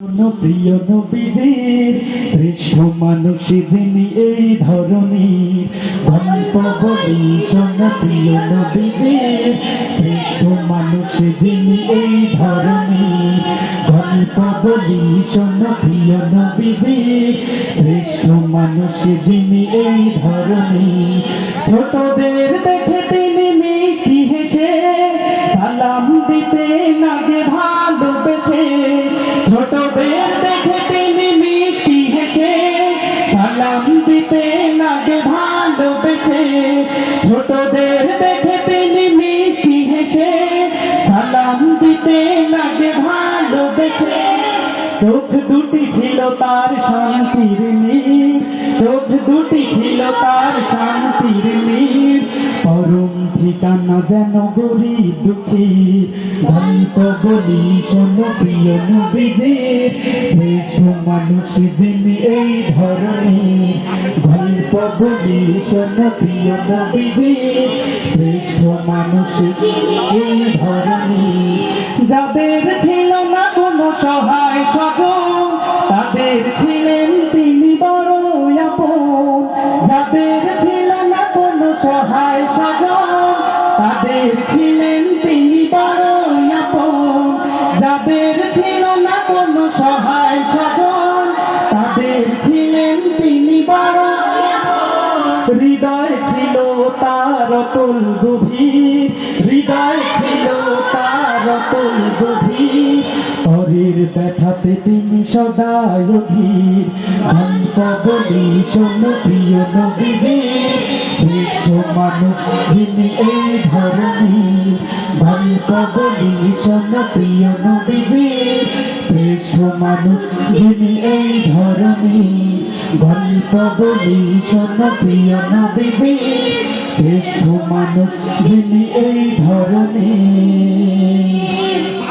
প্রিয় নবীজির শ্রেষ্ঠ মানুষ যিনি এই ধরনীর গল্প বলি শোন প্রিয় নবীজির শ্রেষ্ঠ মানুষ যিনি এই ধরনীর গল্প বলি শোন প্রিয় নবীজির শ্রেষ্ঠ মানুষ যিনি এই ধরনীর ছোটদের দেখে তিনি মিষ্টি হেসে সালাম দিতে লাগে ভালোবেসে ছোটদের দেখে তিনি মিষ্টি হেসে সালাম দিতে লাগে ভালোবেসে ছোটদের দেখে তিনি মিষ্টি হেসে সালাম দিতে লাগে ভালোবেসে চোখ দুটি ছিল তার শান্তির নীর চোখ দুটি ছিল তার শান্তির নীর পরম ঠিকানা যেন গরিব দুঃখী গল্প বলি শোন প্রিয় নবীজির শ্রেষ্ঠ মানুষ যিনি এই ধরনীর গল্প বলি শোন প্রিয় নবীজির শ্রেষ্ঠ মানুষ যিনি এই ধরনীর যাদের ছিল না কোনো সহায় স্বজন তাদের ছিলেন তিনি বড় আপন যাদের ছিল না কোনো সহায় স্বজন তাদের ছিলেন তিনি বড় আপন যাদের ছিল না কোনো সহায় স্বজন তাদের ছিলেন তিনি বড় হৃদয় ছিল তার অতুল গভীর হৃদয় ছিল তার অতুল গভীর পরের ব্যথাতে তিনি সদাই অধীর গল্প বলি শোন প্রিয় নবীজির শ্রেষ্ঠ মানুষ যিনি এই ধরনীর গল্প বলি শোন প্রিয় নবীজির শ্রেষ্ঠ মানুষ যিনি এই ধরনীর গল্প বলি শোন প্রিয় নবীজির শ্রেষ্ঠ মানুষ যিনি এই ধরনীর।